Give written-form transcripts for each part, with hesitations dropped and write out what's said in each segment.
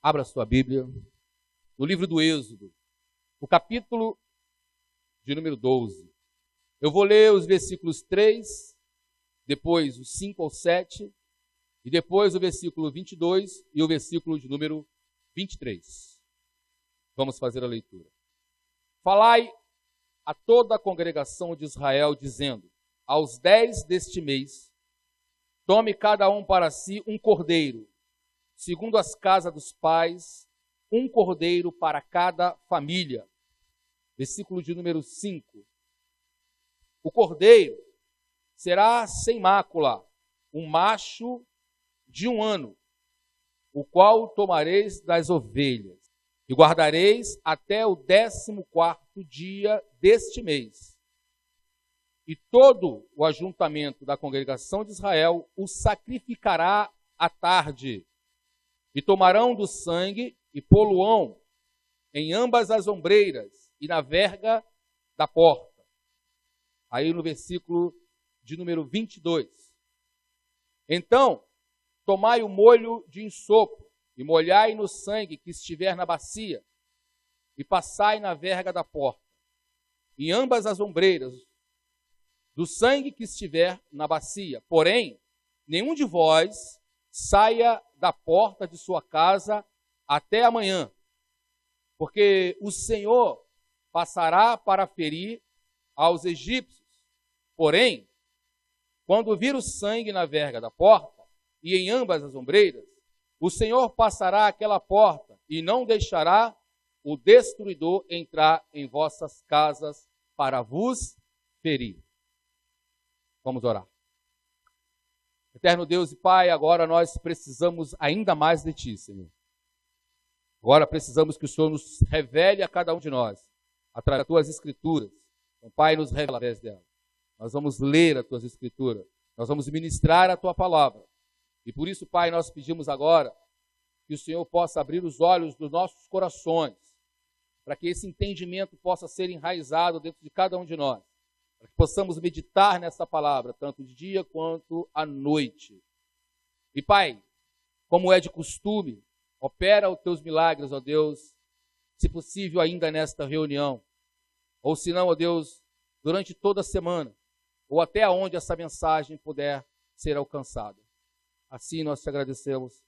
Abra sua Bíblia no livro do Êxodo, o capítulo de número 12. Eu vou ler os versículos 3, depois os 5 ao 7, e depois o versículo 22 e o versículo de número 23. Vamos fazer a leitura. Falai a toda a congregação de Israel, dizendo: aos 10 deste mês, tome cada um para si um cordeiro, segundo as casas dos pais, um cordeiro para cada família. Versículo de número 5. O cordeiro será sem mácula, um macho de 1 ano, o qual tomareis das ovelhas, e guardareis até o 14º dia deste mês. E todo o ajuntamento da congregação de Israel o sacrificará à tarde, e tomarão do sangue e poluão em ambas as ombreiras e na verga da porta. Aí no versículo de número 22. Então, tomai o molho de ensopo e molhai no sangue que estiver na bacia e passai na verga da porta, em ambas as ombreiras, do sangue que estiver na bacia. Porém, nenhum de vós saia da porta de sua casa até amanhã, porque o Senhor passará para ferir aos egípcios. Porém, quando vir o sangue na verga da porta e em ambas as ombreiras, o Senhor passará aquela porta e não deixará o destruidor entrar em vossas casas para vos ferir. Vamos orar. Eterno Deus e Pai, agora nós precisamos ainda mais de Ti, Senhor. Agora precisamos que o Senhor nos revele a cada um de nós, através das Tuas Escrituras. Então, Pai, nos revela através dela. Nós vamos ler as Tuas Escrituras, nós vamos ministrar a Tua Palavra. E por isso, Pai, nós pedimos agora que o Senhor possa abrir os olhos dos nossos corações, para que esse entendimento possa ser enraizado dentro de cada um de nós, para que possamos meditar nessa palavra, tanto de dia quanto à noite. E, Pai, como é de costume, opera os Teus milagres, ó Deus, se possível ainda nesta reunião, ou se não, ó Deus, durante toda a semana, ou até onde essa mensagem puder ser alcançada. Assim nós te agradecemos,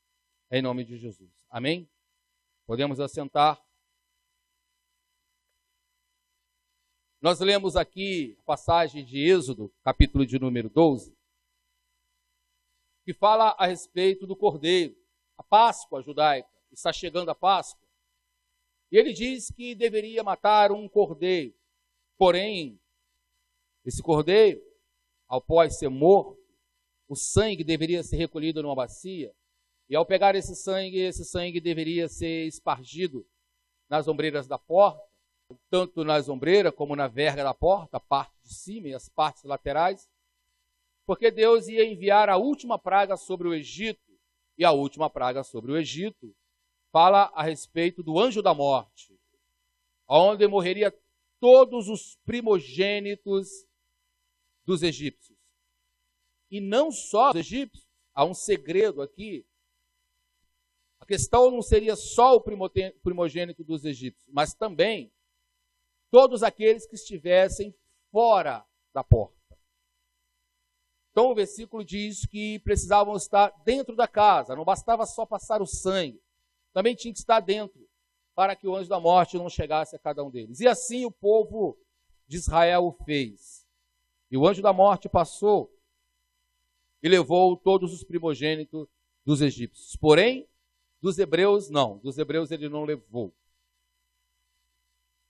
em nome de Jesus. Amém? Podemos assentar. Nós lemos aqui a passagem de Êxodo, capítulo de número 12, que fala a respeito do cordeiro, a Páscoa judaica. Está chegando a Páscoa. E ele diz que deveria matar um cordeiro. Porém, esse cordeiro, após ser morto, o sangue deveria ser recolhido numa bacia. E ao pegar esse sangue deveria ser espargido nas ombreiras da porta, tanto nas ombreiras como na verga da porta, a parte de cima e as partes laterais, porque Deus ia enviar a última praga sobre o Egito, e a última praga sobre o Egito fala a respeito do anjo da morte, onde morreria todos os primogênitos dos egípcios. E não só os egípcios, há um segredo aqui. A questão não seria só o primogênito dos egípcios, mas também todos aqueles que estivessem fora da porta. Então o versículo diz que precisavam estar dentro da casa, não bastava só passar o sangue, também tinha que estar dentro, para que o anjo da morte não chegasse a cada um deles. E assim o povo de Israel o fez. E o anjo da morte passou e levou todos os primogênitos dos egípcios. Porém, dos hebreus não, dos hebreus ele não levou.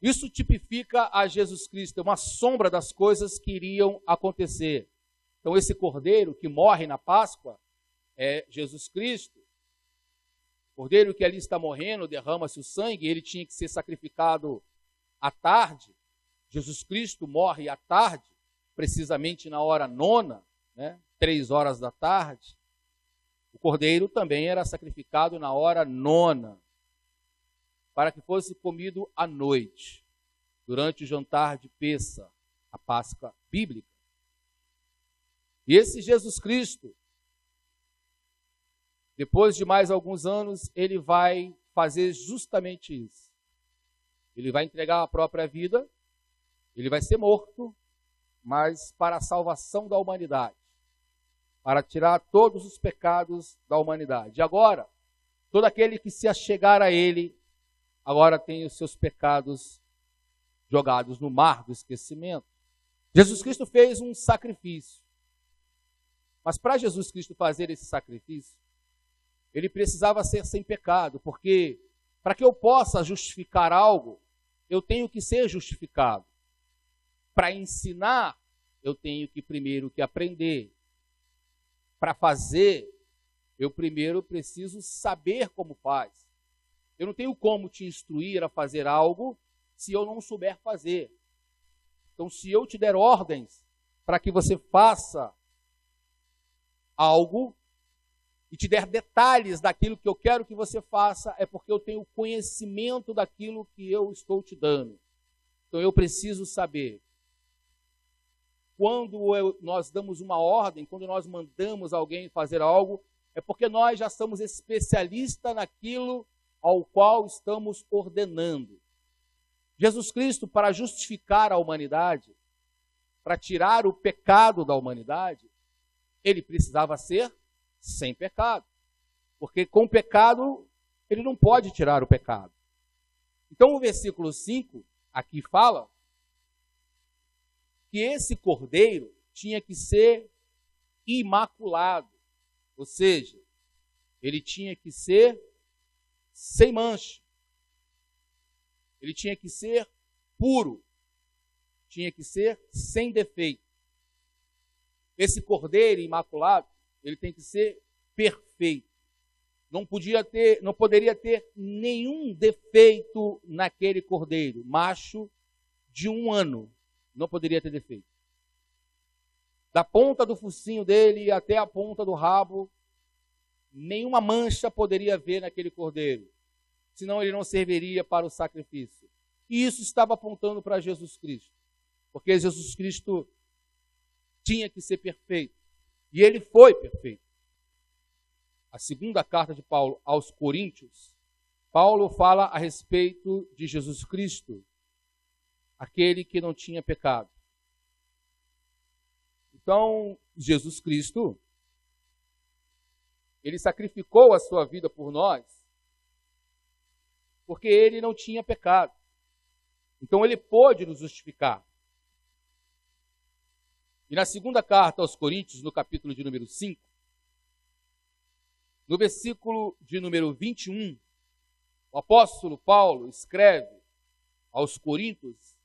Isso tipifica a Jesus Cristo, é uma sombra das coisas que iriam acontecer. Então esse cordeiro que morre na Páscoa é Jesus Cristo. O cordeiro que ali está morrendo, derrama-se o sangue, ele tinha que ser sacrificado à tarde. Jesus Cristo morre à tarde, precisamente na hora 9, 3 horas da tarde. O cordeiro também era sacrificado na hora 9, para que fosse comido à noite, durante o jantar de Pêssah, a Páscoa bíblica. E esse Jesus Cristo, depois de mais alguns anos, ele vai fazer justamente isso. Ele vai entregar a própria vida, ele vai ser morto, mas para a salvação da humanidade, para tirar todos os pecados da humanidade. E agora, todo aquele que se achegar a ele, agora tem os seus pecados jogados no mar do esquecimento. Jesus Cristo fez um sacrifício. Mas para Jesus Cristo fazer esse sacrifício, ele precisava ser sem pecado, porque para que eu possa justificar algo, eu tenho que ser justificado. Para ensinar, eu tenho que primeiro que aprender. Para fazer, eu primeiro preciso saber como faz. Eu não tenho como te instruir a fazer algo se eu não souber fazer. Então, se eu te der ordens para que você faça algo e te der detalhes daquilo que eu quero que você faça, é porque eu tenho conhecimento daquilo que eu estou te dando. Então, eu preciso saber. Quando nós damos uma ordem, quando nós mandamos alguém fazer algo, é porque nós já somos especialistas naquilo ao qual estamos ordenando. Jesus Cristo, para justificar a humanidade, para tirar o pecado da humanidade, ele precisava ser sem pecado. Porque com pecado, ele não pode tirar o pecado. Então o versículo 5 aqui fala que esse cordeiro tinha que ser imaculado. Ou seja, ele tinha que ser sem mancha. Ele tinha que ser puro. Tinha que ser sem defeito. Esse cordeiro imaculado, ele tem que ser perfeito. Não poderia ter nenhum defeito naquele cordeiro. Macho de 1 ano, não poderia ter defeito. Da ponta do focinho dele até a ponta do rabo, nenhuma mancha poderia haver naquele cordeiro. Senão ele não serviria para o sacrifício. E isso estava apontando para Jesus Cristo. Porque Jesus Cristo tinha que ser perfeito. E ele foi perfeito. A segunda carta de Paulo aos Coríntios, Paulo fala a respeito de Jesus Cristo, aquele que não tinha pecado. Então, Jesus Cristo, ele sacrificou a sua vida por nós, porque ele não tinha pecado. Então, ele pôde nos justificar. E na segunda carta aos Coríntios, no capítulo de número 5, no versículo de número 21, o apóstolo Paulo escreve aos Coríntios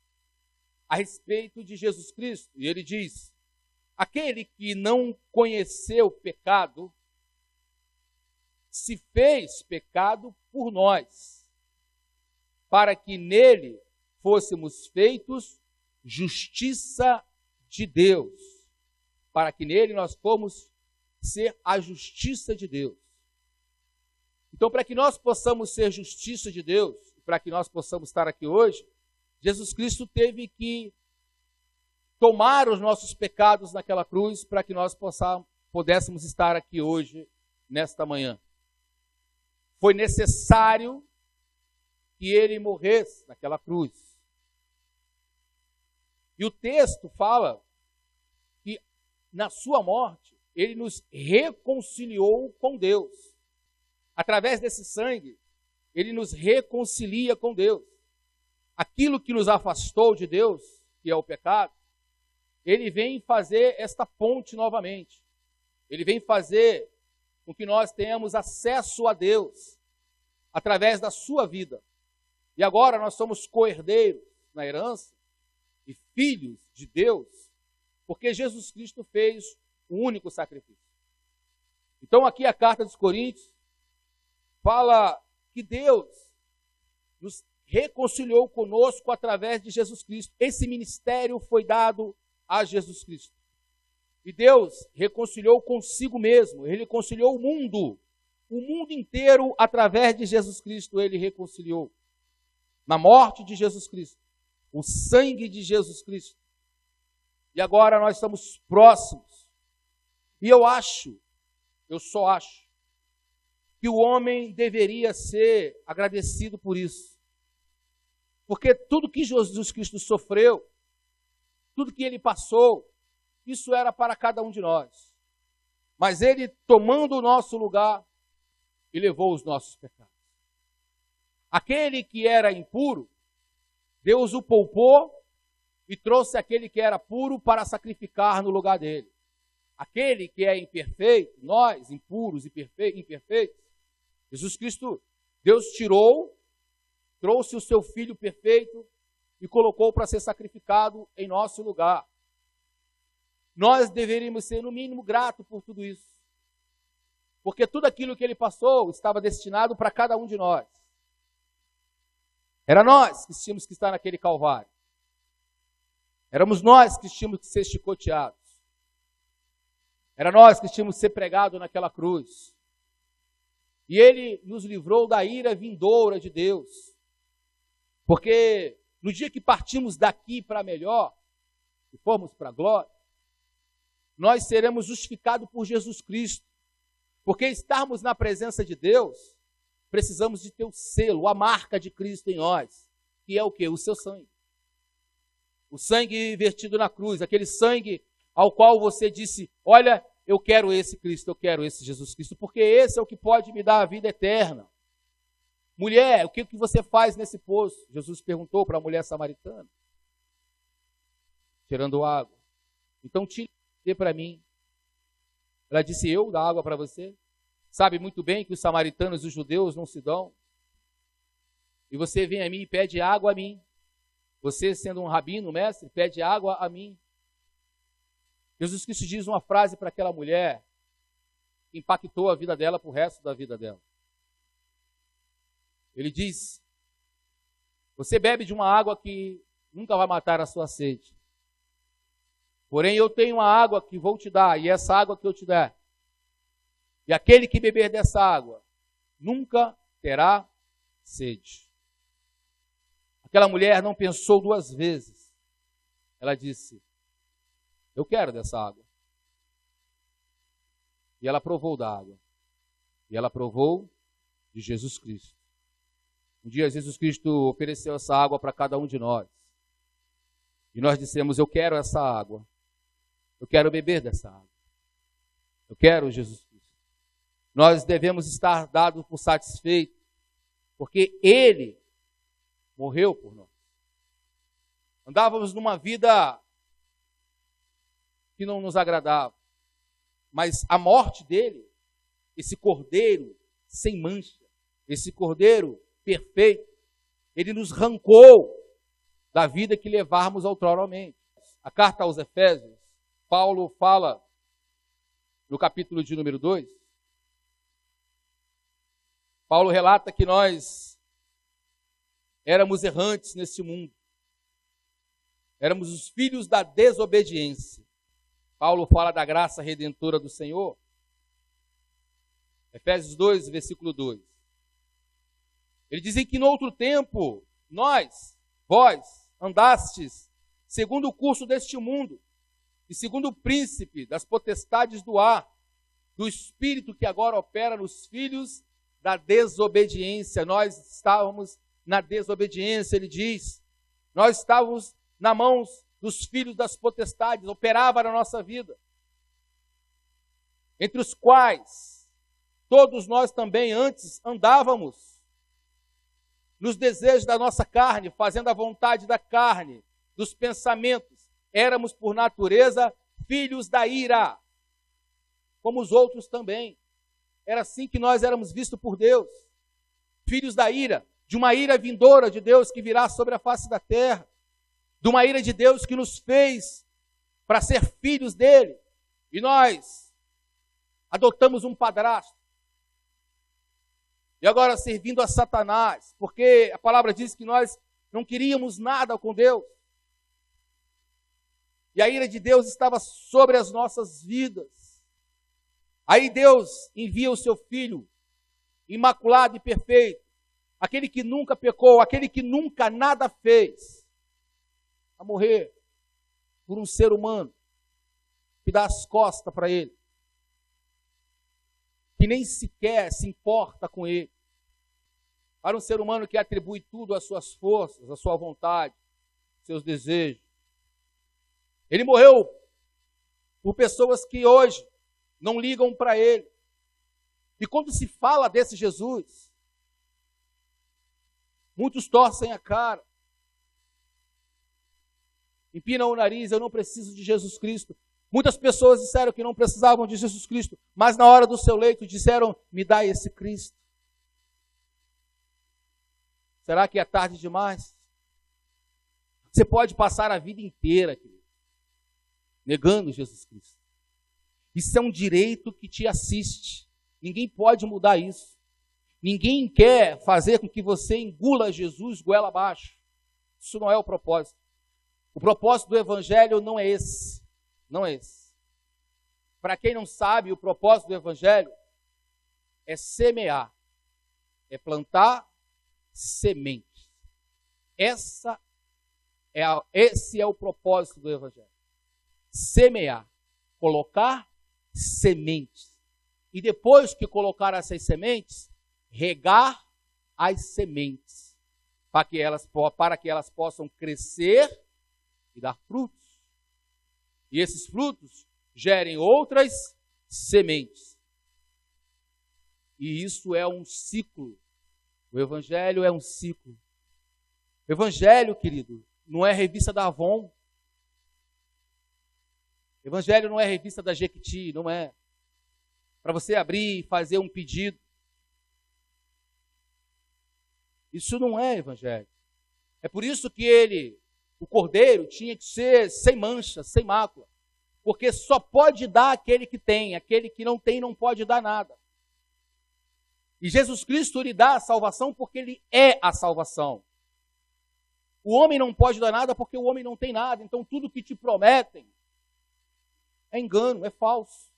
a respeito de Jesus Cristo. E ele diz: aquele que não conheceu pecado, se fez pecado por nós, para que nele fôssemos feitos justiça de Deus. Para que nele nós fomos ser a justiça de Deus. Então, para que nós possamos ser justiça de Deus, para que nós possamos estar aqui hoje, Jesus Cristo teve que tomar os nossos pecados naquela cruz para que nós pudéssemos estar aqui hoje, nesta manhã. Foi necessário que ele morresse naquela cruz. E o texto fala que na sua morte, ele nos reconciliou com Deus. Através desse sangue, ele nos reconcilia com Deus. Aquilo que nos afastou de Deus, que é o pecado, ele vem fazer esta ponte novamente. Ele vem fazer com que nós tenhamos acesso a Deus através da sua vida. E agora nós somos co-herdeiros na herança e filhos de Deus, porque Jesus Cristo fez o único sacrifício. Então aqui a carta dos Coríntios fala que Deus nos reconciliou conosco através de Jesus Cristo. Esse ministério foi dado a Jesus Cristo. E Deus reconciliou consigo mesmo, ele reconciliou o mundo inteiro através de Jesus Cristo, ele reconciliou. Na morte de Jesus Cristo, o sangue de Jesus Cristo. E agora nós estamos próximos. E eu só acho, que que o homem deveria ser agradecido por isso. Porque tudo que Jesus Cristo sofreu, tudo que ele passou, isso era para cada um de nós. Mas ele, tomando o nosso lugar, e levou os nossos pecados. Aquele que era impuro, Deus o poupou e trouxe aquele que era puro para sacrificar no lugar dele. Aquele que é imperfeito, nós, impuros e imperfeitos, Jesus Cristo, Deus tirou, trouxe o seu Filho perfeito e colocou para ser sacrificado em nosso lugar. Nós deveríamos ser, no mínimo, gratos por tudo isso. Porque tudo aquilo que ele passou estava destinado para cada um de nós. Era nós que tínhamos que estar naquele Calvário. Éramos nós que tínhamos que ser chicoteados. Era nós que tínhamos que ser pregados naquela cruz. E ele nos livrou da ira vindoura de Deus. Porque no dia que partimos daqui para melhor, e formos para a glória, nós seremos justificados por Jesus Cristo. Porque estarmos na presença de Deus, precisamos de ter o selo, a marca de Cristo em nós. Que é o quê? O seu sangue. O sangue vertido na cruz, aquele sangue ao qual você disse, olha, eu quero esse Cristo, eu quero esse Jesus Cristo, porque esse é o que pode me dar a vida eterna. Mulher, o que você faz nesse poço? Jesus perguntou para a mulher samaritana, tirando água. Então tire para mim. Ela disse, eu dar água para você? Sabe muito bem que os samaritanos e os judeus não se dão. E você vem a mim e pede água a mim. Você, sendo um rabino, mestre, pede água a mim. Jesus Cristo diz uma frase para aquela mulher que impactou a vida dela para o resto da vida dela. Ele diz, você bebe de uma água que nunca vai matar a sua sede. Porém, eu tenho uma água que vou te dar, e essa água que eu te der, e aquele que beber dessa água, nunca terá sede. Aquela mulher não pensou duas vezes. Ela disse, eu quero dessa água. E ela provou da água. E ela provou de Jesus Cristo. Um dia Jesus Cristo ofereceu essa água para cada um de nós. E nós dissemos, eu quero essa água. Eu quero beber dessa água. Eu quero Jesus Cristo. Nós devemos estar dados por satisfeitos, porque Ele morreu por nós. Andávamos numa vida que não nos agradava, mas a morte dele, esse cordeiro sem mancha, esse cordeiro perfeito, ele nos arrancou da vida que levávamos outroramente. A carta aos Efésios, Paulo fala no capítulo de número 2, Paulo relata que nós éramos errantes nesse mundo. Éramos os filhos da desobediência. Paulo fala da graça redentora do Senhor. Efésios 2, versículo 2. Ele diz que no outro tempo, vós, andastes segundo o curso deste mundo, e segundo o príncipe das potestades do ar, do espírito que agora opera nos filhos da desobediência. Nós estávamos na desobediência, ele diz. Nós estávamos na mãos dos filhos das potestades, operava na nossa vida. Entre os quais todos nós também antes andávamos nos desejos da nossa carne, fazendo a vontade da carne, dos pensamentos. Éramos, por natureza, filhos da ira, como os outros também. Era assim que nós éramos vistos por Deus. Filhos da ira, de uma ira vindoura de Deus que virá sobre a face da terra. De uma ira de Deus que nos fez para ser filhos dele. E nós adotamos um padrasto. E agora servindo a Satanás, porque a palavra diz que nós não queríamos nada com Deus. E a ira de Deus estava sobre as nossas vidas. Aí Deus envia o seu Filho, imaculado e perfeito, aquele que nunca pecou, aquele que nunca nada fez, a morrer por um ser humano que dá as costas para ele. que nem sequer se importa com ele. Para um ser humano que atribui tudo às suas forças, à sua vontade, seus desejos. Ele morreu por pessoas que hoje não ligam para ele. E quando se fala desse Jesus, muitos torcem a cara, empinam o nariz. Eu não preciso de Jesus Cristo. Muitas pessoas disseram que não precisavam de Jesus Cristo, mas na hora do seu leito disseram: me dá esse Cristo. Será que é tarde demais? Você pode passar a vida inteira, querido, negando Jesus Cristo. Isso é um direito que te assiste. Ninguém pode mudar isso. Ninguém quer fazer com que você engula Jesus goela abaixo. Isso não é o propósito. O propósito do Evangelho não é esse. Não é esse. Para quem não sabe, o propósito do Evangelho é semear. É plantar sementes. Esse é o propósito do Evangelho. Semear. Colocar sementes. E depois que colocar essas sementes, regar as sementes. Para que elas possam crescer e dar frutos. E esses frutos gerem outras sementes. E isso é um ciclo. O Evangelho é um ciclo. O Evangelho, querido, não é revista da Avon. O Evangelho não é revista da Jequiti, não é. Para você abrir e fazer um pedido. Isso não é Evangelho. É por isso que o cordeiro, tinha que ser sem mancha, sem mácula. Porque só pode dar aquele que tem. Aquele que não tem não pode dar nada. E Jesus Cristo lhe dá a salvação porque ele é a salvação. O homem não pode dar nada porque o homem não tem nada. Então tudo que te prometem é engano, é falso.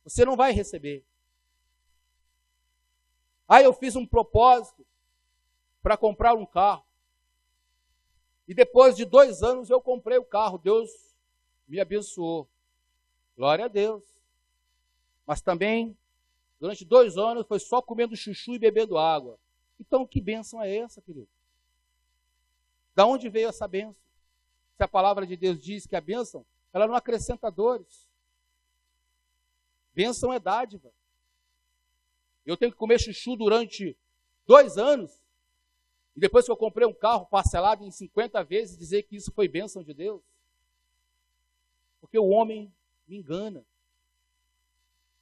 Você não vai receber. Eu fiz um propósito para comprar um carro. E depois de 2 anos eu comprei o carro. Deus me abençoou. Glória a Deus. Mas também, durante 2 anos, foi só comendo chuchu e bebendo água. Então, que bênção é essa, querido? Da onde veio essa bênção? Se a palavra de Deus diz que a bênção, ela não acrescenta dores. Bênção é dádiva. Eu tenho que comer chuchu durante 2 anos, e depois que eu comprei um carro parcelado em 50 vezes, dizer que isso foi bênção de Deus? Porque o homem me engana.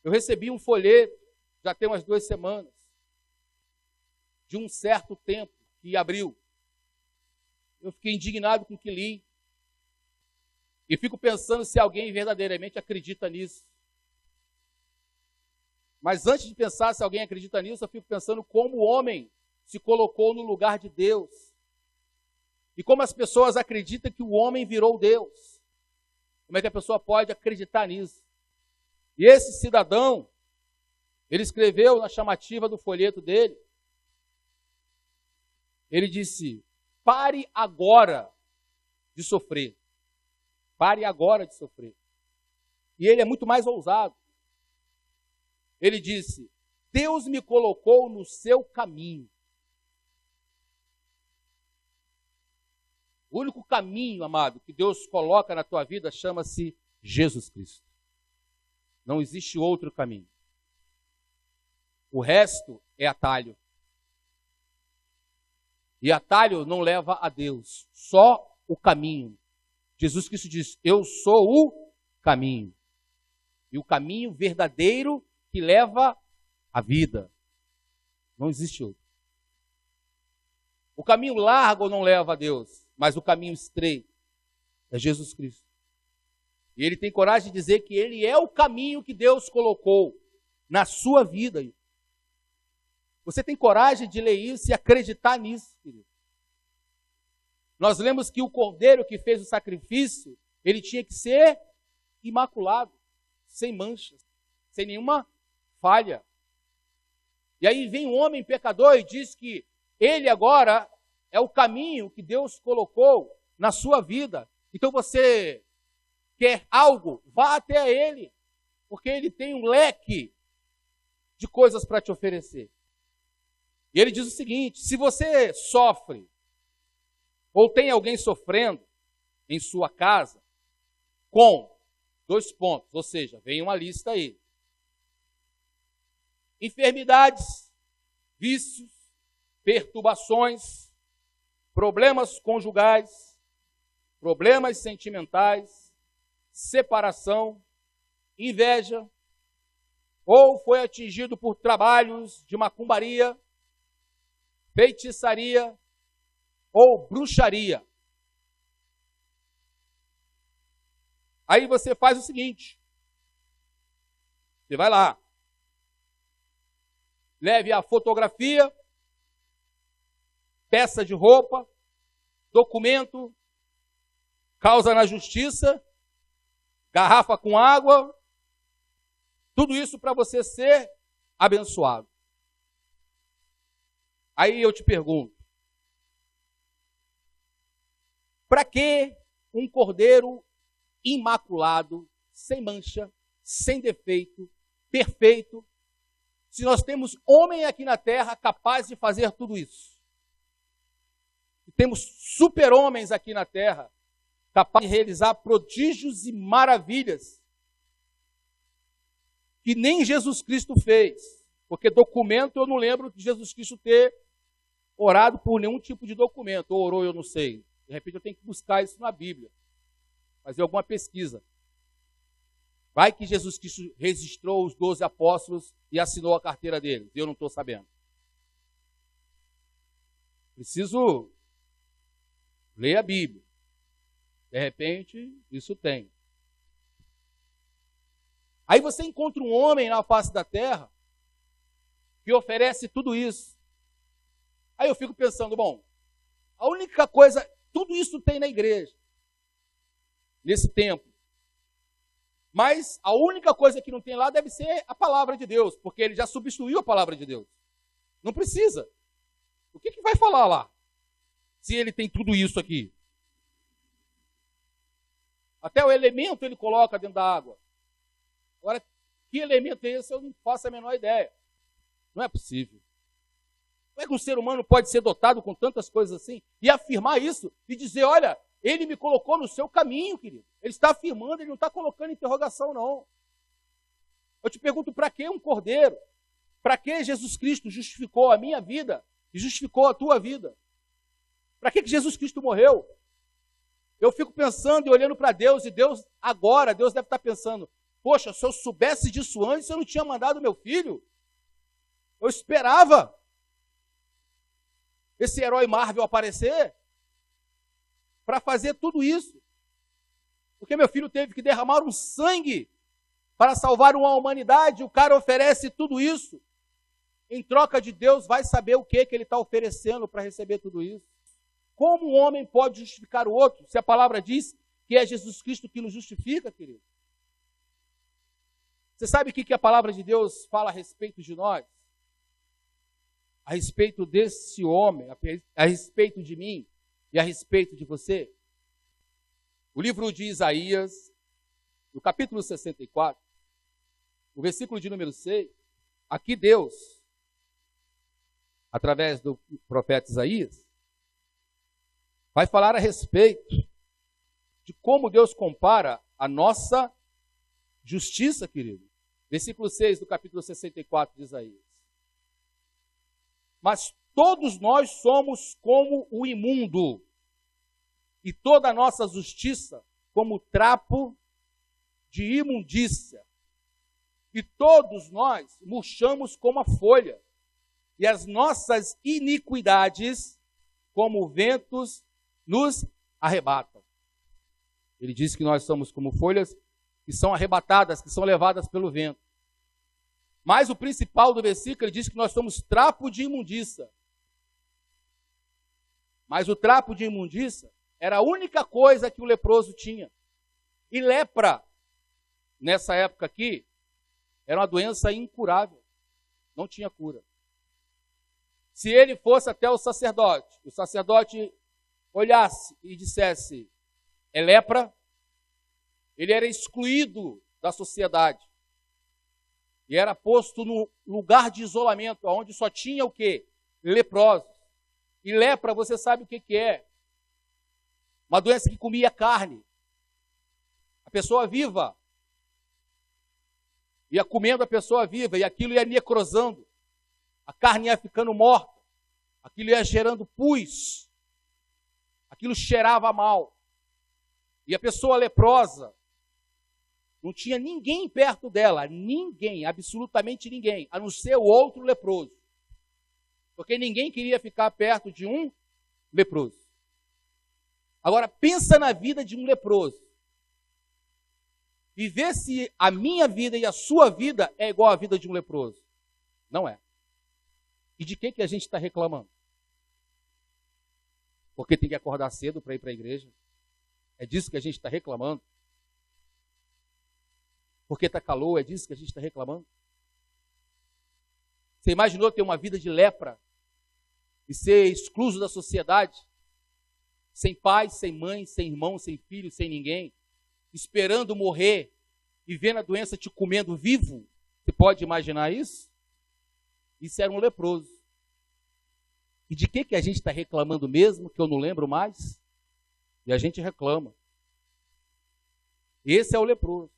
Eu recebi um folheto, já tem umas 2 semanas, de um certo tempo que abriu. Eu fiquei indignado com o que li. E fico pensando se alguém verdadeiramente acredita nisso. Mas antes de pensar se alguém acredita nisso, eu fico pensando como o homem se colocou no lugar de Deus. E como as pessoas acreditam que o homem virou Deus. Como é que a pessoa pode acreditar nisso? E esse cidadão, ele escreveu na chamativa do folheto dele, ele disse: pare agora de sofrer. Pare agora de sofrer. E ele é muito mais ousado. Ele disse: Deus me colocou no seu caminho. O único caminho, amado, que Deus coloca na tua vida chama-se Jesus Cristo. Não existe outro caminho. O resto é atalho. E atalho não leva a Deus, só o caminho. Jesus Cristo diz: eu sou o caminho. E o caminho verdadeiro que leva à vida. Não existe outro. O caminho largo não leva a Deus, mas o caminho estreito é Jesus Cristo. E ele tem coragem de dizer que ele é o caminho que Deus colocou na sua vida. Você tem coragem de ler isso e acreditar nisso, querido? Nós lemos que o cordeiro que fez o sacrifício, ele tinha que ser imaculado, sem manchas, sem nenhuma falha. E aí vem um homem pecador e diz que ele agora é o caminho que Deus colocou na sua vida. Então você quer algo, vá até ele, porque ele tem um leque de coisas para te oferecer. E ele diz o seguinte: se você sofre, ou tem alguém sofrendo em sua casa, com 2 pontos, ou seja, vem uma lista aí: enfermidades, vícios, perturbações, problemas conjugais, problemas sentimentais, separação, inveja, ou foi atingido por trabalhos de macumbaria, feitiçaria ou bruxaria. Aí você faz o seguinte: você vai lá, leve a fotografia, peça de roupa, documento, causa na justiça, garrafa com água, tudo isso para você ser abençoado. Aí eu te pergunto: para que um cordeiro imaculado, sem mancha, sem defeito, perfeito, se nós temos homem aqui na terra capaz de fazer tudo isso? E temos super-homens aqui na terra capazes de realizar prodígios e maravilhas que nem Jesus Cristo fez. Porque documento eu não lembro de Jesus Cristo ter orado por nenhum tipo de documento. Ou orou, eu não sei. De repente eu tenho que buscar isso na Bíblia, fazer alguma pesquisa. Vai que Jesus Cristo registrou os 12 apóstolos e assinou a carteira deles. Eu não estou sabendo. Preciso ler a Bíblia. De repente, isso tem. Aí você encontra um homem na face da terra que oferece tudo isso. Aí eu fico pensando, bom, a única coisa, tudo isso tem na igreja, nesse templo. Mas a única coisa que não tem lá deve ser a palavra de Deus, porque ele já substituiu a palavra de Deus. Não precisa. O que vai falar lá, se ele tem tudo isso aqui? Até o elemento ele coloca dentro da água. Agora, que elemento é esse? Eu não faço a menor ideia. Não é possível. Como é que um ser humano pode ser dotado com tantas coisas assim e afirmar isso e dizer, olha, ele me colocou no seu caminho, querido. Ele está afirmando, ele não está colocando interrogação, não. Eu te pergunto, para que um cordeiro? Para que Jesus Cristo justificou a minha vida e justificou a tua vida? Para que Jesus Cristo morreu? Eu fico pensando e olhando para Deus, e Deus deve estar pensando, poxa, se eu soubesse disso antes, eu não tinha mandado meu filho. Eu esperava esse herói Marvel aparecer para fazer tudo isso. Porque meu filho teve que derramar um sangue para salvar uma humanidade. O cara oferece tudo isso. Em troca de Deus, vai saber o que ele está oferecendo para receber tudo isso. Como um homem pode justificar o outro, se a palavra diz que é Jesus Cristo que nos justifica, querido? Você sabe o que a palavra de Deus fala a respeito de nós? A respeito desse homem, a respeito de mim e a respeito de você? O livro de Isaías, no capítulo 64, o versículo de número 6, aqui Deus, através do profeta Isaías, vai falar a respeito de como Deus compara a nossa justiça, querido. Versículo 6 do capítulo 64 de Isaías. Mas todos nós somos como o imundo, e toda a nossa justiça como trapo de imundícia. E todos nós murchamos como a folha, e as nossas iniquidades, como ventos, nos arrebatam. Ele diz que nós somos como folhas que são arrebatadas, que são levadas pelo vento. Mas o principal do versículo, ele diz que nós somos trapo de imundícia. Mas o trapo de imundícia era a única coisa que o leproso tinha. E lepra, nessa época aqui, era uma doença incurável. Não tinha cura. Se ele fosse até o sacerdote olhasse e dissesse, é lepra, ele era excluído da sociedade. E era posto no lugar de isolamento, onde só tinha o quê? Leprosos. E lepra, você sabe o que é? Uma doença que comia carne. A pessoa viva ia comendo a pessoa viva, e aquilo ia necrosando. A carne ia ficando morta. Aquilo ia gerando pus. Aquilo cheirava mal. E a pessoa leprosa, não tinha ninguém perto dela, ninguém, absolutamente ninguém, a não ser o outro leproso. Porque ninguém queria ficar perto de um leproso. Agora, pensa na vida de um leproso. E vê se a minha vida e a sua vida é igual à vida de um leproso. Não é. E de que a gente está reclamando? Porque tem que acordar cedo para ir para a igreja? É disso que a gente está reclamando? Porque está calor, é disso que a gente está reclamando? Você imaginou ter uma vida de lepra e ser excluso da sociedade? Sem pai, sem mãe, sem irmão, sem filho, sem ninguém? Esperando morrer e vendo a doença te comendo vivo? Você pode imaginar isso? Isso era um leproso. E de que a gente está reclamando mesmo, que eu não lembro mais? E a gente reclama. Esse é o leproso.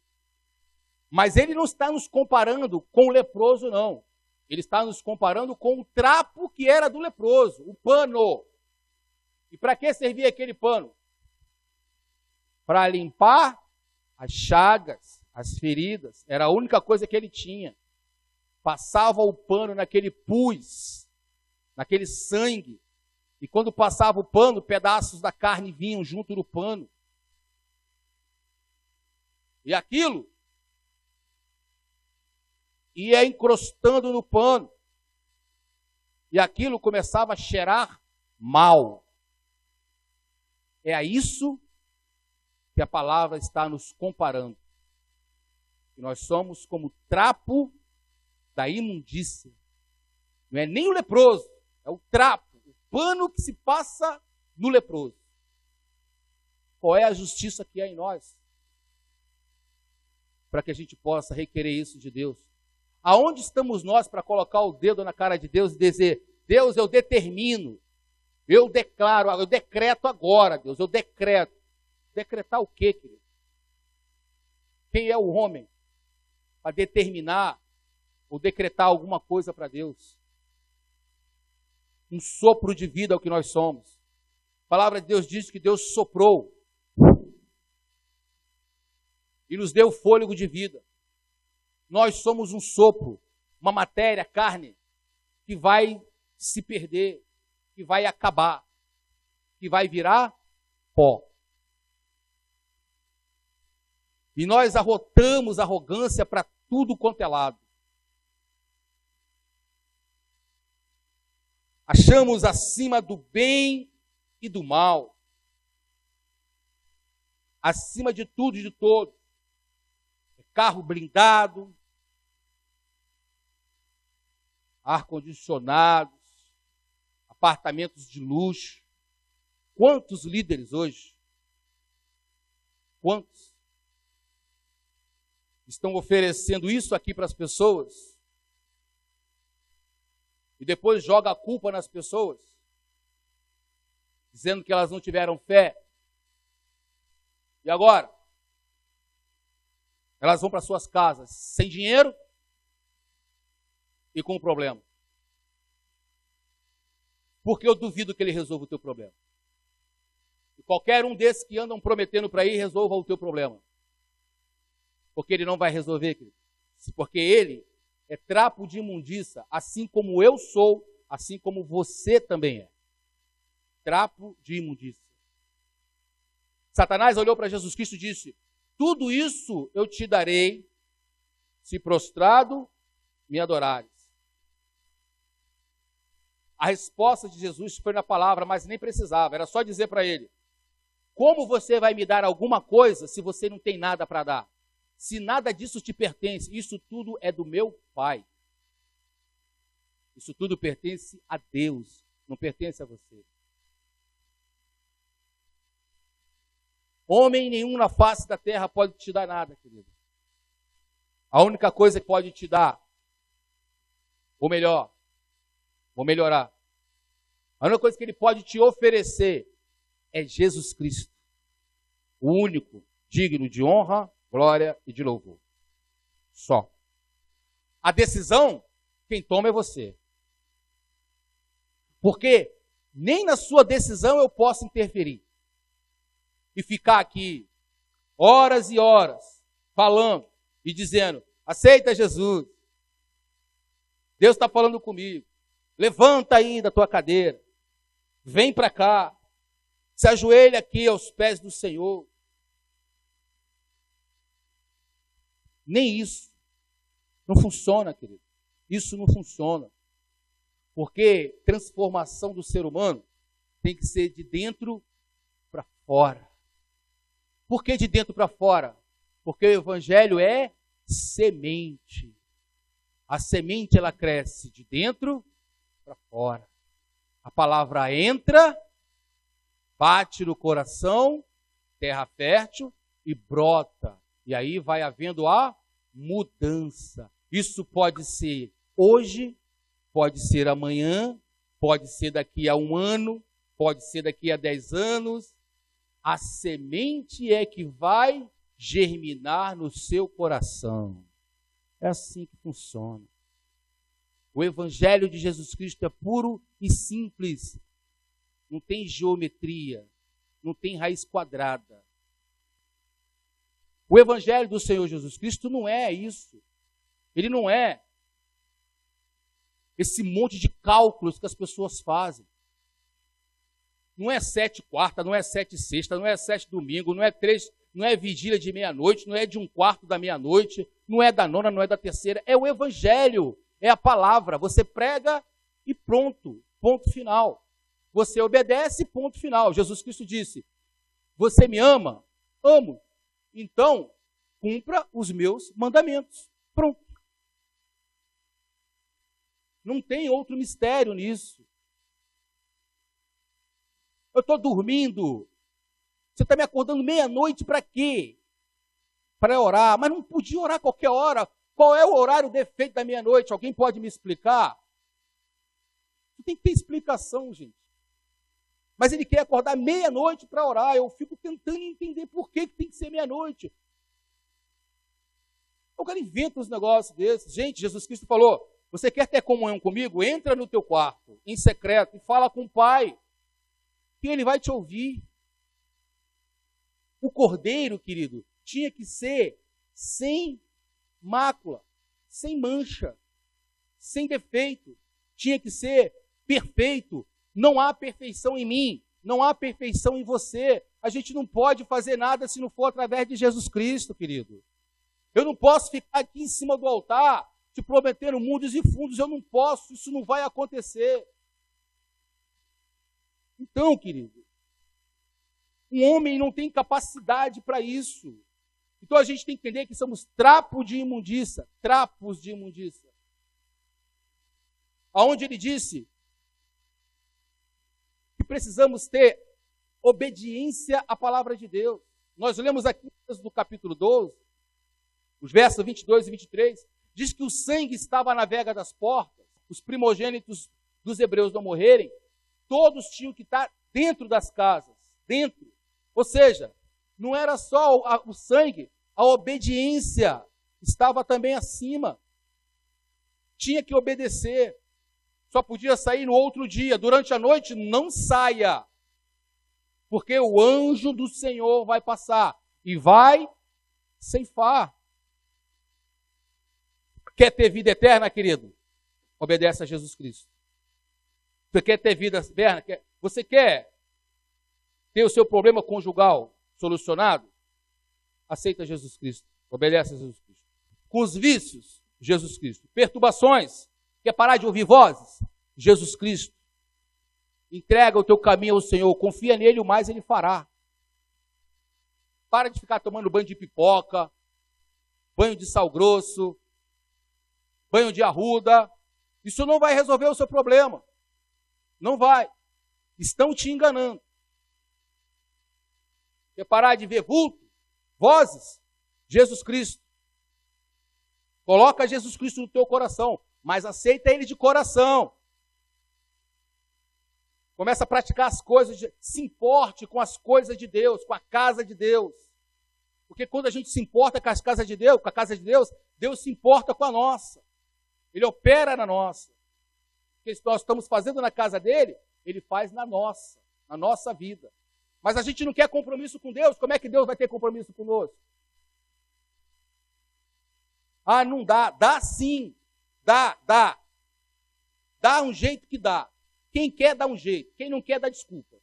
Mas ele não está nos comparando com o leproso, não. Ele está nos comparando com o trapo que era do leproso, o pano. E para que servia aquele pano? Para limpar as chagas, as feridas. Era a única coisa que ele tinha. Passava o pano naquele pus, naquele sangue. E quando passava o pano, pedaços da carne vinham junto do pano. E aquilo ia encrostando no pano. E aquilo começava a cheirar mal. É a isso que a palavra está nos comparando. Que nós somos como trapo da imundícia. Não é nem o leproso, é o trapo, o pano que se passa no leproso. Qual é a justiça que há em nós? Para que a gente possa requerer isso de Deus. Aonde estamos nós para colocar o dedo na cara de Deus e dizer: Deus, eu determino, eu declaro, eu decreto agora, Deus, eu decreto. Decretar o quê, querido? Quem é o homem para determinar ou decretar alguma coisa para Deus? Um sopro de vida é o que nós somos. A palavra de Deus diz que Deus soprou e nos deu fôlego de vida. Nós somos um sopro, uma matéria, carne, que vai se perder, que vai acabar, que vai virar pó. E nós arrotamos arrogância para tudo quanto é lado. Achamos acima do bem e do mal. Acima de tudo e de todos. Carro blindado, ar-condicionados, apartamentos de luxo. Quantos líderes hoje? Quantos estão oferecendo isso aqui para as pessoas? E depois joga a culpa nas pessoas, dizendo que elas não tiveram fé. E agora? Elas vão para suas casas sem dinheiro e com um problema. Porque eu duvido que ele resolva o teu problema. E qualquer um desses que andam prometendo para ir, resolva o teu problema. Porque ele não vai resolver, querido. Porque ele é trapo de imundícia, assim como eu sou, assim como você também é. Trapo de imundícia. Satanás olhou para Jesus Cristo e disse: tudo isso eu te darei, se prostrado me adorares. A resposta de Jesus foi na palavra, mas nem precisava, era só dizer para ele: como você vai me dar alguma coisa se você não tem nada para dar? Se nada disso te pertence, isso tudo é do meu Pai. Isso tudo pertence a Deus, não pertence a você. Homem nenhum na face da terra pode te dar nada, querido. A única coisa que pode te dar, ou melhor, vou melhorar. A única coisa que ele pode te oferecer é Jesus Cristo. O único, digno de honra, glória e de louvor. Só. A decisão, quem toma é você. Porque nem na sua decisão eu posso interferir. E ficar aqui horas e horas falando e dizendo, aceita Jesus. Deus está falando comigo. Levanta aí da tua cadeira. Vem para cá. Se ajoelha aqui aos pés do Senhor. Nem isso. Não funciona, querido. Isso não funciona. Porque transformação do ser humano tem que ser de dentro para fora. Por que de dentro para fora? Porque o evangelho é semente. A semente, ela cresce de dentro para fora. A palavra entra, bate no coração, terra fértil, e brota. E aí vai havendo a mudança. Isso pode ser hoje, pode ser amanhã, pode ser daqui a 1 ano, pode ser daqui a 10 anos. A semente é que vai germinar no seu coração. É assim que funciona. O Evangelho de Jesus Cristo é puro e simples. Não tem geometria, não tem raiz quadrada. O Evangelho do Senhor Jesus Cristo não é isso. Ele não é esse monte de cálculos que as pessoas fazem. Não é 7 quarta, não é 7 sexta, não é 7 domingo, não é 3, não é vigília de meia-noite, não é de 1/4 da meia-noite, não é da 9ª, não é da 3ª. É o Evangelho, é a palavra. Você prega e pronto, ponto final. Você obedece, ponto final. Jesus Cristo disse, você me ama? Amo. Então, cumpra os meus mandamentos. Pronto. Não tem outro mistério nisso. Eu estou dormindo. Você está me acordando meia-noite para quê? Para orar. Mas não podia orar a qualquer hora. Qual é o horário defeito da meia-noite? Alguém pode me explicar? Tem que ter explicação, gente. Mas ele quer acordar meia-noite para orar. Eu fico tentando entender por que tem que ser meia-noite. O cara inventa uns negócios desses. Gente, Jesus Cristo falou, você quer ter comunhão comigo? Entra no teu quarto, em secreto, e fala com o Pai, que ele vai te ouvir. O cordeiro, querido, tinha que ser sem mácula, sem mancha, sem defeito. Tinha que ser perfeito. Não há perfeição em mim, não há perfeição em você. A gente não pode fazer nada se não for através de Jesus Cristo, querido. Eu não posso ficar aqui em cima do altar te prometendo mundos e fundos. Eu não posso, isso não vai acontecer. Então, querido, um homem não tem capacidade para isso. Então a gente tem que entender que somos trapos de imundícia. Aonde ele disse que precisamos ter obediência à palavra de Deus. Nós lemos aqui no capítulo 12, os versos 22 e 23, diz que o sangue estava na vega das portas, os primogênitos dos hebreus não morrerem, todos tinham que estar dentro das casas, dentro. Ou seja, não era só o sangue, a obediência estava também acima. Tinha que obedecer. Só podia sair no outro dia. Durante a noite, não saia. Porque o anjo do Senhor vai passar e vai ceifar. Quer ter vida eterna, querido? Obedece a Jesus Cristo. Você quer ter vida eterna? Você quer ter o seu problema conjugal solucionado? Aceita Jesus Cristo. Obedece a Jesus Cristo. Com os vícios, Jesus Cristo. Perturbações, quer parar de ouvir vozes? Jesus Cristo. Entrega o teu caminho ao Senhor. Confia nele, o mais ele fará. Para de ficar tomando banho de pipoca, banho de sal grosso, banho de arruda. Isso não vai resolver o seu problema. Não vai. Estão te enganando. Quer parar de ver vulto, vozes? Jesus Cristo. Coloca Jesus Cristo no teu coração, mas aceita Ele de coração. Começa a praticar as coisas, se importe com as coisas de Deus, com a casa de Deus. Porque quando a gente se importa com as casas de Deus, com a casa de Deus, Deus se importa com a nossa. Ele opera na nossa. Porque se nós estamos fazendo na casa dele, ele faz na nossa vida. Mas a gente não quer compromisso com Deus, como é que Deus vai ter compromisso conosco? Ah, não dá. Dá sim. Dá. Dá um jeito que dá. Quem quer dá um jeito, quem não quer dá desculpa.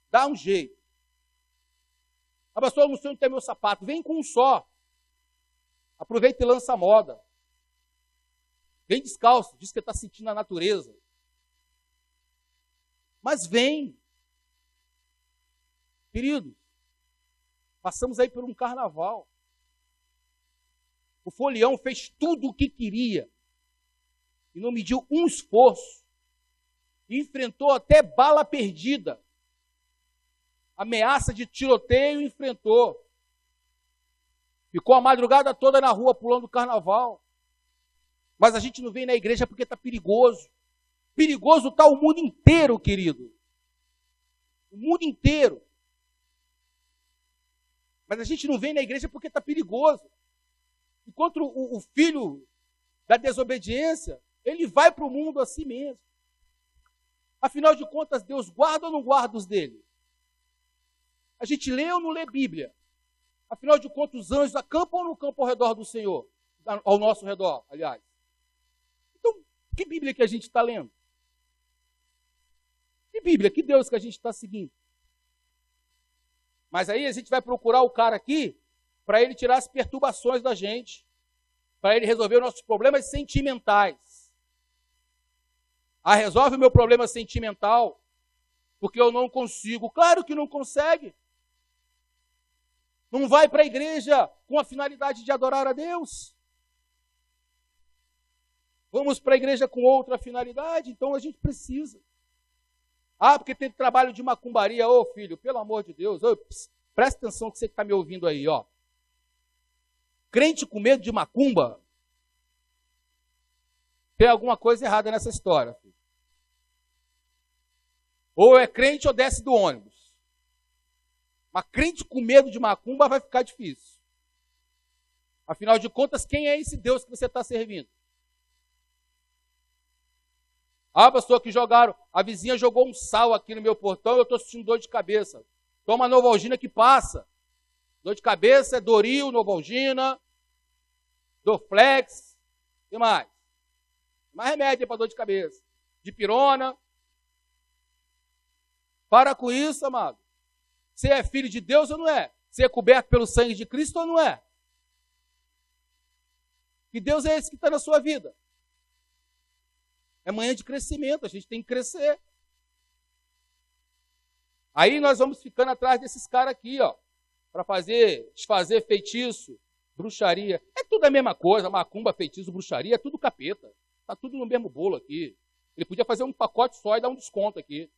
Dá um jeito. Ah, pastor, eu não sei onde tem meu sapato. Vem com um só. Aproveita e lança a moda. Vem descalço, diz que está sentindo a natureza. Mas vem. Queridos, passamos aí por um carnaval. O folião fez tudo o que queria. E não mediu um esforço. E enfrentou até bala perdida. Ameaça de tiroteio enfrentou. Ficou a madrugada toda na rua pulando o carnaval. Mas a gente não vem na igreja porque está perigoso. Perigoso está o mundo inteiro, querido. O mundo inteiro. Mas a gente não vem na igreja porque está perigoso. Enquanto o filho da desobediência, ele vai para o mundo assim mesmo. Afinal de contas, Deus guarda ou não guarda os dele? A gente lê ou não lê Bíblia? Afinal de contas, os anjos acampam ou não acampam ao redor do Senhor? Ao nosso redor, aliás. Então, que Bíblia que a gente está lendo? Que Bíblia, que Deus que a gente está seguindo? Mas aí a gente vai procurar o cara aqui para ele tirar as perturbações da gente, para ele resolver os nossos problemas sentimentais. Ah, resolve o meu problema sentimental, porque eu não consigo. Claro que não consegue. Não vai para a igreja com a finalidade de adorar a Deus. Vamos para a igreja com outra finalidade, então a gente precisa. Ah, porque tem trabalho de macumbaria. Ô filho, pelo amor de Deus, presta atenção que você está me ouvindo aí, ó. Crente com medo de macumba, tem alguma coisa errada nessa história, filho. Ou é crente ou desce do ônibus. Mas crente com medo de macumba vai ficar difícil. Afinal de contas, quem é esse Deus que você está servindo? Ah, pastor, que jogaram, a vizinha jogou um sal aqui no meu portão e eu estou sentindo dor de cabeça. Toma Novalgina que passa. Dor de cabeça é Doril, Novalgina, Dorflex, o que mais? Mais remédio para dor de cabeça. Dipirona. Para com isso, amado. Você é filho de Deus ou não é? Você é coberto pelo sangue de Cristo ou não é? Que Deus é esse que está na sua vida? É manhã de crescimento, a gente tem que crescer. Aí nós vamos ficando atrás desses caras aqui, ó, para desfazer feitiço, bruxaria. É tudo a mesma coisa, macumba, feitiço, bruxaria, é tudo capeta. Está tudo no mesmo bolo aqui. Ele podia fazer um pacote só e dar um desconto aqui.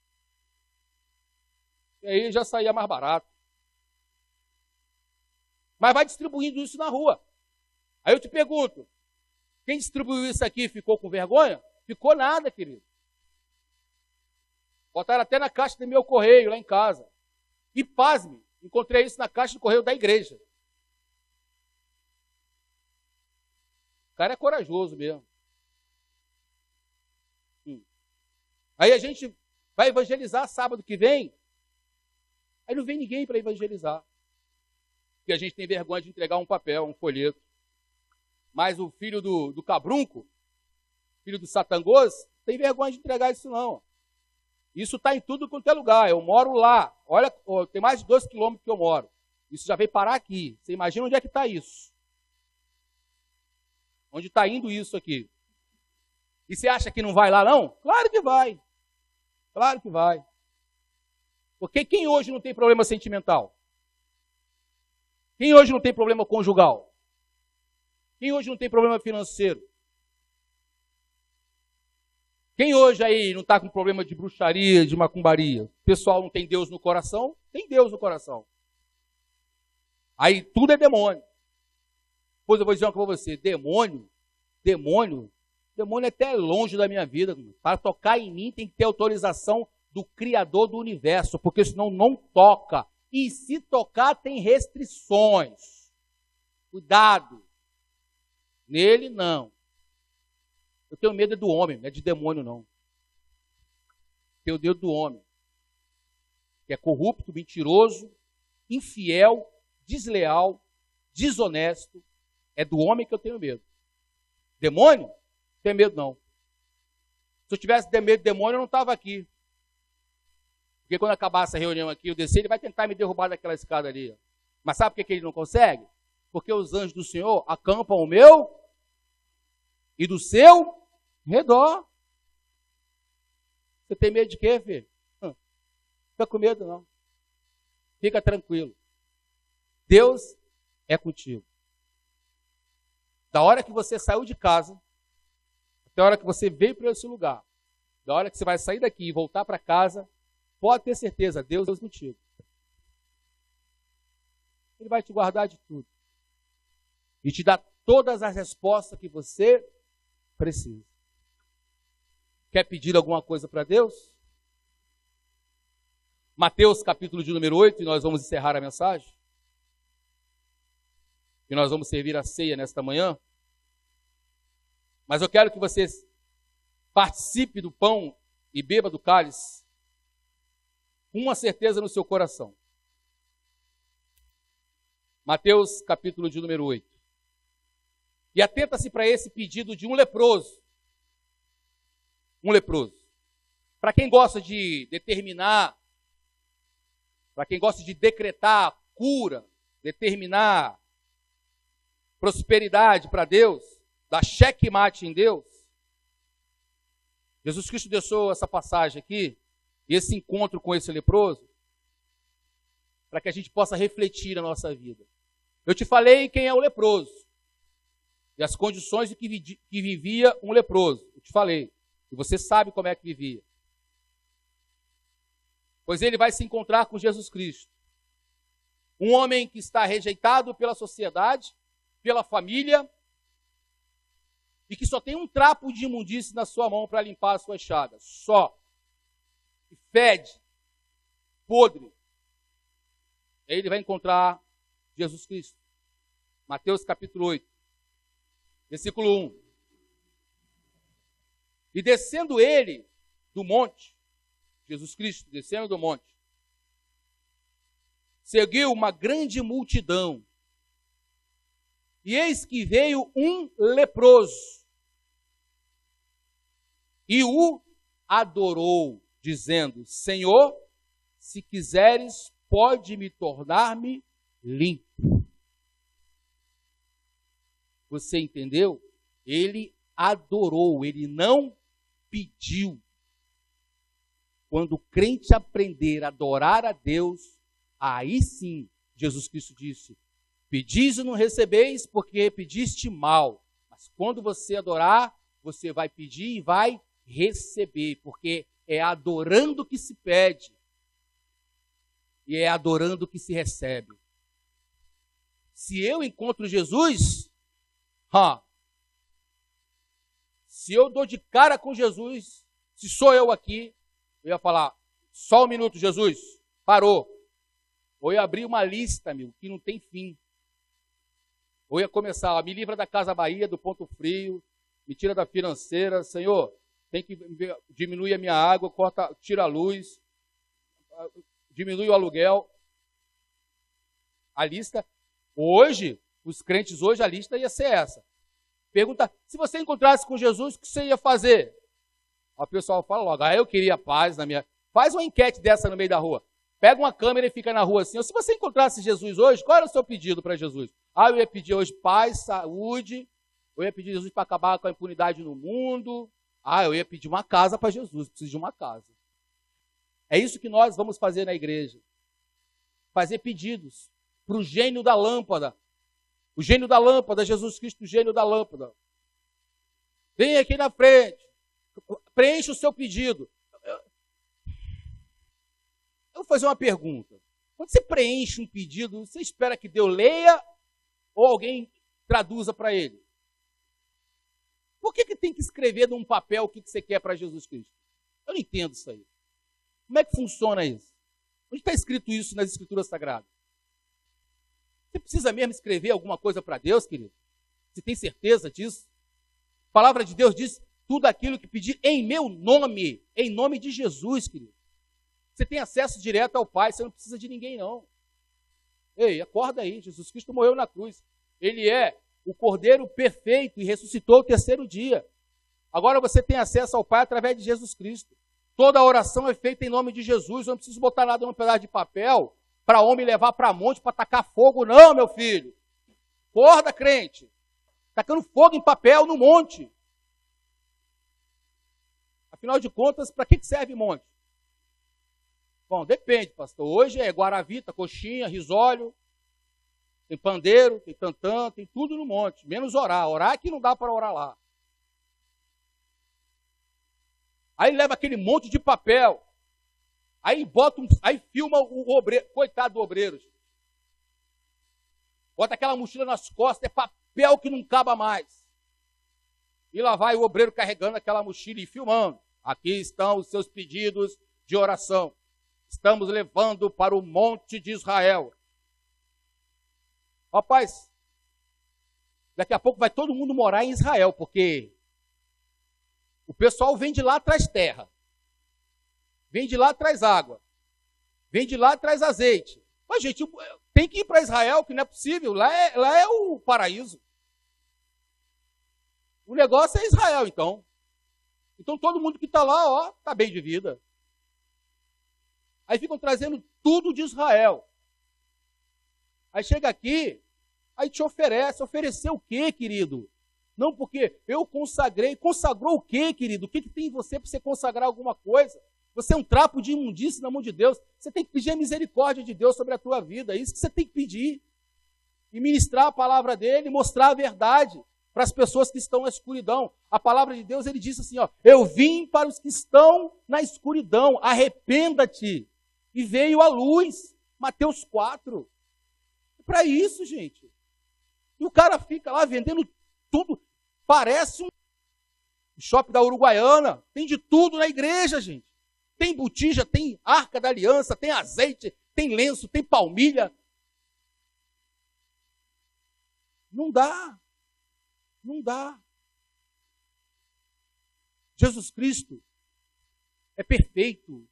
E aí já saía mais barato. Mas vai distribuindo isso na rua. Aí eu te pergunto, quem distribuiu isso aqui ficou com vergonha? Ficou nada, querido. Botaram até na caixa do meu correio, lá em casa. E pasme, encontrei isso na caixa do correio da igreja. O cara é corajoso mesmo. Aí a gente vai evangelizar sábado que vem. Aí não vem ninguém para evangelizar. Porque a gente tem vergonha de entregar um papel, um folheto. Mas o filho do cabrunco, filho do satangôs, tem vergonha de entregar isso não. Isso está em tudo quanto é lugar. Eu moro lá. Olha, tem mais de 2 quilômetros que eu moro. Isso já veio parar aqui. Você imagina onde é que está isso? Onde está indo isso aqui? E você acha que não vai lá não? Claro que vai. Claro que vai. Porque quem hoje não tem problema sentimental? Quem hoje não tem problema conjugal? Quem hoje não tem problema financeiro? Quem hoje aí não está com problema de bruxaria, de macumbaria? O pessoal não tem Deus no coração? Tem Deus no coração. Aí tudo é demônio. Pois eu vou dizer uma coisa para você, demônio é até longe da minha vida. Para tocar em mim tem que ter autorização do Criador do universo, porque senão não toca. E se tocar tem restrições. Cuidado. Nele não. Eu tenho medo do homem, não é de demônio não. Tenho medo do homem, que é corrupto, mentiroso, infiel, desleal, desonesto. É do homem que eu tenho medo. Demônio? Não tenho medo não. Se eu tivesse medo de demônio, eu não estava aqui. Porque quando acabar essa reunião aqui, eu descer, ele vai tentar me derrubar daquela escada ali. Mas sabe por que ele não consegue? Porque os anjos do Senhor acampam o meu e do seu redor. Você tem medo de quê, filho? Não fica com medo, não. Fica tranquilo. Deus é contigo. Da hora que você saiu de casa, até a hora que você veio para esse lugar, da hora que você vai sair daqui e voltar para casa, pode ter certeza, Deus é contigo. Ele vai te guardar de tudo. E te dar todas as respostas que você precisa. Quer pedir alguma coisa para Deus? Mateus capítulo de número 8, e nós vamos encerrar a mensagem. E nós vamos servir a ceia nesta manhã. Mas eu quero que você participe do pão e beba do cálice com uma certeza no seu coração. Mateus capítulo de número 8. E atenta-se para esse pedido de um leproso. Um leproso. Para quem gosta de determinar, para quem gosta de decretar cura, determinar prosperidade para Deus, dar checkmate em Deus, Jesus Cristo deixou essa passagem aqui, esse encontro com esse leproso, para que a gente possa refletir na nossa vida. Eu te falei quem é o leproso e as condições em que vivia um leproso. Eu te falei. E você sabe como é que vivia. Pois ele vai se encontrar com Jesus Cristo. Um homem que está rejeitado pela sociedade, pela família, e que só tem um trapo de imundície na sua mão para limpar as suas chagas. Só. E fede. Podre. Aí ele vai encontrar Jesus Cristo. Mateus capítulo 8, versículo 1. E descendo ele do monte, Jesus Cristo descendo do monte, seguiu uma grande multidão. E eis que veio um leproso e o adorou, dizendo: Senhor, se quiseres, pode me tornar-me limpo. Você entendeu? Ele adorou, ele não pediu. Quando o crente aprender a adorar a Deus, aí sim, Jesus Cristo disse: pedis e não recebeis, porque pediste mal. Mas quando você adorar, você vai pedir e vai receber, porque é adorando que se pede e é adorando que se recebe. Se eu encontro Jesus, se eu dou de cara com Jesus, se sou eu aqui, eu ia falar: só um minuto, Jesus, parou. Ou ia abrir uma lista, que não tem fim. Ou ia começar: me livra da Casa Bahia, do Ponto Frio, me tira da financeira, Senhor, tem que diminuir a minha água, tira a luz, diminui o aluguel. A lista, hoje, os crentes hoje, a lista ia ser essa. Pergunta: se você encontrasse com Jesus, o que você ia fazer? O pessoal fala logo: eu queria paz na minha... Faz uma enquete dessa no meio da rua. Pega uma câmera e fica na rua assim. Se você encontrasse Jesus hoje, qual era o seu pedido para Jesus? Eu ia pedir hoje paz, saúde. Eu ia pedir Jesus para acabar com a impunidade no mundo. Eu ia pedir uma casa para Jesus. Preciso de uma casa. É isso que nós vamos fazer na igreja. Fazer pedidos para o gênio da lâmpada. O gênio da lâmpada, Jesus Cristo, o gênio da lâmpada. Vem aqui na frente. Preencha o seu pedido. Eu vou fazer uma pergunta. Quando você preenche um pedido, você espera que Deus leia ou alguém traduza para ele. Por que tem que escrever num papel o que você quer para Jesus Cristo? Eu não entendo isso aí. Como é que funciona isso? Onde está escrito isso nas Escrituras Sagradas? Você precisa mesmo escrever alguma coisa para Deus, querido? Você tem certeza disso? A palavra de Deus diz tudo aquilo que pedir em meu nome, em nome de Jesus, querido. Você tem acesso direto ao Pai, você não precisa de ninguém, não. Ei, acorda aí, Jesus Cristo morreu na cruz. Ele é o Cordeiro perfeito e ressuscitou o terceiro dia. Agora você tem acesso ao Pai através de Jesus Cristo. Toda a oração é feita em nome de Jesus. Eu não preciso botar nada num pedaço de papel para homem levar para monte para tacar fogo, não, meu filho. Acorda, crente. Tacando fogo em papel no monte. Afinal de contas, para que serve monte? Bom, depende, pastor. Hoje é guaravita, coxinha, risóleo, tem pandeiro, tem tantã, tem tudo no monte. Menos orar. Orar é que não dá para orar lá. Aí leva aquele monte de papel. Aí aí filma o obreiro. Coitado do obreiro. Bota aquela mochila nas costas, é papel que não caba mais. E lá vai o obreiro carregando aquela mochila e filmando. Aqui estão os seus pedidos de oração. Estamos levando para o monte de Israel. Rapaz, daqui a pouco vai todo mundo morar em Israel, porque o pessoal vem de lá, traz terra. Vem de lá, traz água. Vem de lá, traz azeite. Mas, gente, tem que ir para Israel, que não é possível. Lá é o paraíso. O negócio é Israel, então. Então, todo mundo que está lá, ó, está bem de vida. Aí ficam trazendo tudo de Israel. Aí chega aqui, aí te oferece. Oferecer o quê, querido? Não, porque eu consagrei. Consagrou o quê, querido? O que tem em você para você consagrar alguma coisa? Você é um trapo de imundície na mão de Deus. Você tem que pedir a misericórdia de Deus sobre a tua vida. É isso que você tem que pedir. E ministrar a palavra dele, mostrar a verdade para as pessoas que estão na escuridão. A palavra de Deus, ele disse assim, ó, eu vim para os que estão na escuridão, arrependa-te. E veio a luz. Mateus 4. É para isso, gente. E o cara fica lá vendendo tudo. Parece um shopping da Uruguaiana. Tem de tudo na igreja, gente. Tem botija, tem arca da aliança, tem azeite, tem lenço, tem palmilha. Não dá. Não dá. Jesus Cristo é perfeito. O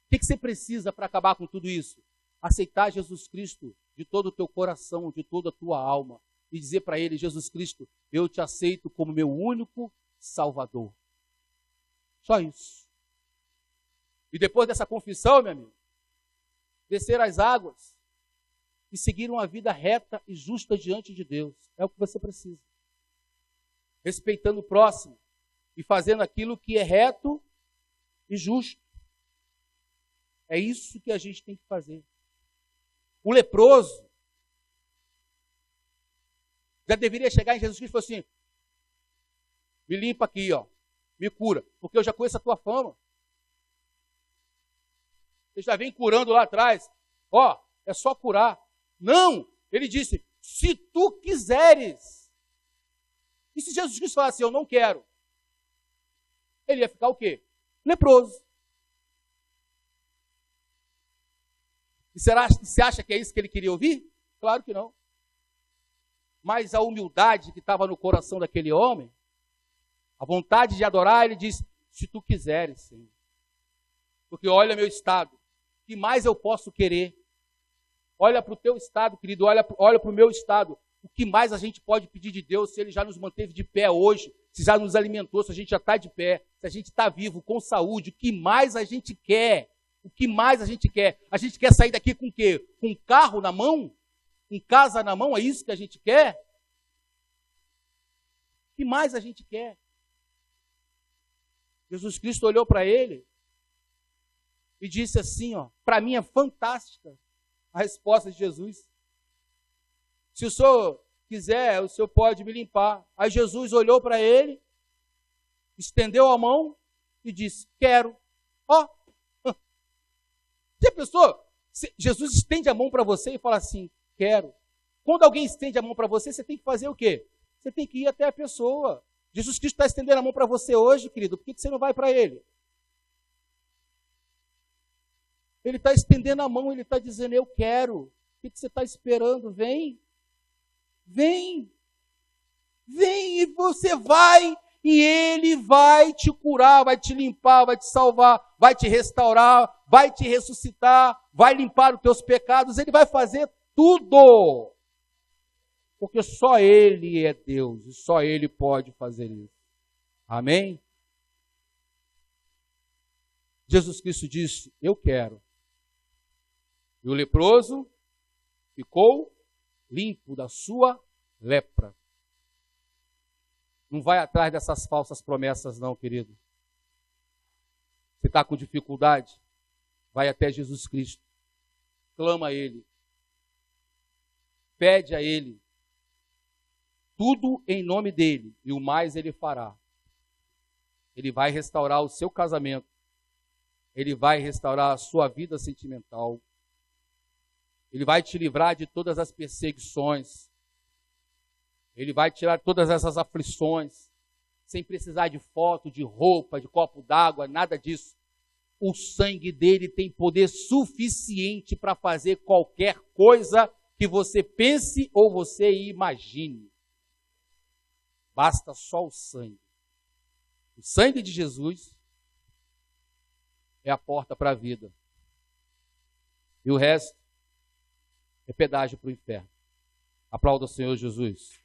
que você precisa para acabar com tudo isso? Aceitar Jesus Cristo de todo o teu coração, de toda a tua alma. E dizer para ele, Jesus Cristo, eu te aceito como meu único Salvador. Só isso. E depois dessa confissão, meu amigo, descer as águas e seguir uma vida reta e justa diante de Deus. É o que você precisa. Respeitando o próximo e fazendo aquilo que é reto e justo. É isso que a gente tem que fazer. O leproso já deveria chegar em Jesus Cristo e falar assim, me limpa aqui, ó, me cura, porque eu já conheço a tua fama. Você já vem curando lá atrás, ó, é só curar. Não, ele disse, se tu quiseres. E se Jesus Cristo falasse, eu não quero? Ele ia ficar o quê? Leproso. E você acha que é isso que ele queria ouvir? Claro que não. Mas a humildade que estava no coração daquele homem, a vontade de adorar, ele diz, se tu quiseres, Senhor. Porque olha meu estado, o que mais eu posso querer? Olha para o teu estado, querido, olha para o meu estado. O que mais a gente pode pedir de Deus se ele já nos manteve de pé hoje, se já nos alimentou, se a gente já está de pé, se a gente está vivo, com saúde, o que mais a gente quer? O que mais a gente quer? A gente quer sair daqui com o quê? Com um carro na mão? Com casa na mão? É isso que a gente quer? O que mais a gente quer? Jesus Cristo olhou para ele e disse assim, ó, para mim é fantástica a resposta de Jesus. Se o senhor quiser, o senhor pode me limpar. Aí Jesus olhou para ele, estendeu a mão e disse, quero. Ó, já pensou? Jesus estende a mão para você e fala assim, quero. Quando alguém estende a mão para você, você tem que fazer o quê? Você tem que ir até a pessoa. Jesus Cristo está estendendo a mão para você hoje, querido. Por que você não vai para Ele? Ele está estendendo a mão, Ele está dizendo, eu quero. O que você está esperando? Vem. Vem. Vem e você vai. E Ele vai te curar, vai te limpar, vai te salvar, vai te restaurar, vai te ressuscitar, vai limpar os teus pecados. Ele vai fazer tudo. Porque só Ele é Deus e só Ele pode fazer isso. Amém? Jesus Cristo disse, eu quero. E o leproso ficou limpo da sua lepra. Não vai atrás dessas falsas promessas não, querido. Você está com dificuldade? Vai até Jesus Cristo. Clama a Ele. Pede a Ele. Tudo em nome dEle. E o mais Ele fará. Ele vai restaurar o seu casamento. Ele vai restaurar a sua vida sentimental. Ele vai te livrar de todas as perseguições. Ele vai tirar todas essas aflições, sem precisar de foto, de roupa, de copo d'água, nada disso. O sangue dele tem poder suficiente para fazer qualquer coisa que você pense ou você imagine. Basta só o sangue. O sangue de Jesus é a porta para a vida. E o resto é pedágio para o inferno. Aplauda o Senhor Jesus.